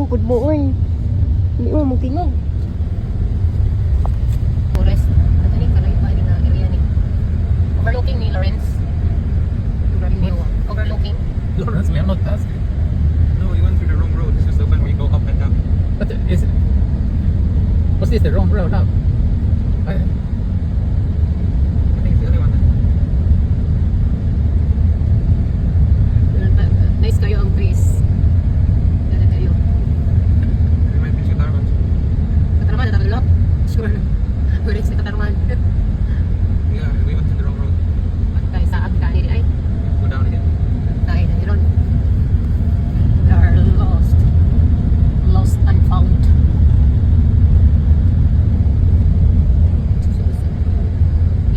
pud mo oy. Hindi mo magtingog. Forest. Ano ni kalay pa ni na area ni. Overlooking ni Lawrence. Overlooking. Lawrence, we are not past it. No, you went through the wrong road. This is the one we go up and down. But is it? Was this the wrong road now? I think it's the other one. Nice kayo ang trees. Ganda kayo. We might be Katarman. Katarman na tayo. Sure. Wala sa Katarman. Yeah, we went through the wrong road. Kaya sa agkani di ay. Go down again. Tayo na yun. We are lost. Lost and found.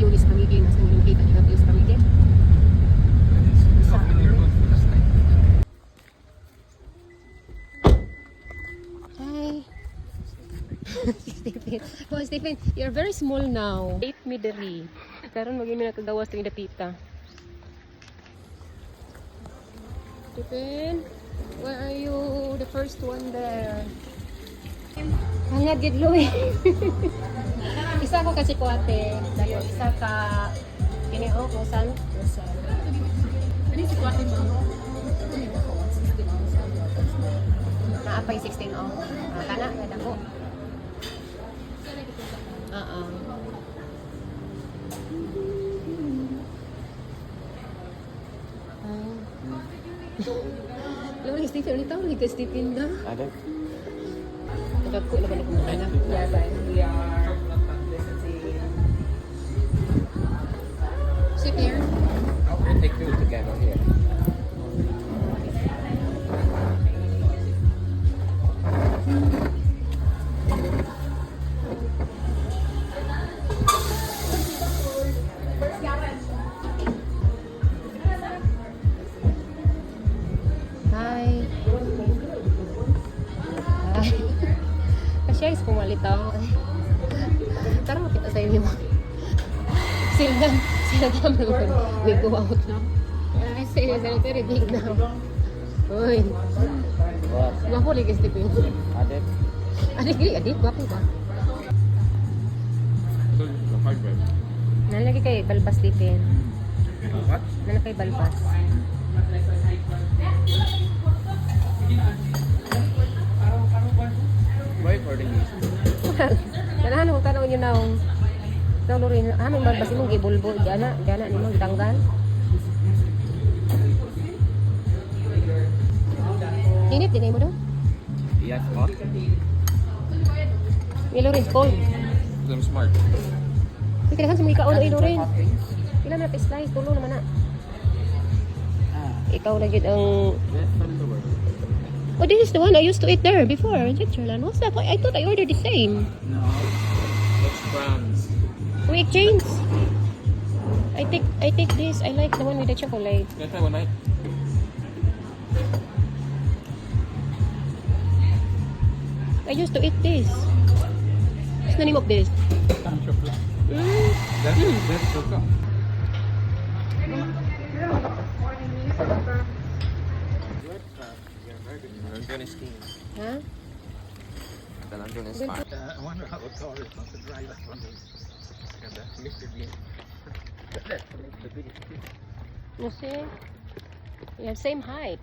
Yunis Pamigil. Nasa nyo kita niyo Yunis Pamigil. It's not familiar road for last night. Hi. Stephen. Oh, Stephen, you're very small now. 8 midari. Karon magimi na kagawas tung dapita. Stephen, where are you? The first one there. Hangad gid Louie. Isa ko kasi ko ate. Dayo isa ka kini o kusan. Ano si kuate mo? Naapay 16 o. Kana kada ko. Lalu Stephen, ni tahu ni ke Stephen dah. Ada. Takut lah balik ke mana. Ya, we are sit here. We'll take two together here. Hi. Hi. Kasi guys, pumalitaw. Tara makita sa inyo. Sila naman. We go out now. I say it's very big now. Uy. What? Gwapo rin kasi Stephen. Ada. Adik, gwapo ba? So, the hard drive. Nalagi kay balbas Stephen. What? Nalagi kay balbas. Why for the news? Ganahan ko tanaw niyo na ang rin. Aming balbas imong gibulbo. Gana ni mo gitanggal. Init din mo daw. Yes, hot. Milo rin cold. I'm smart. Kailangan sa mga ikaw na ilo rin. Ilan na slice tulo naman na. Ikaw na gid ang Oh, this is the one I used to eat there before in Switzerland. What's that? I thought I ordered the same. No. It's France. We exchange. I take this. I like the one with the chocolate. Can I try one night? I used to eat this. What's the name of this? That's chocolate. London is king. Huh? The London is fine. I wonder how it's all is not to dry that one. Mr. Bean. You see? We have same height.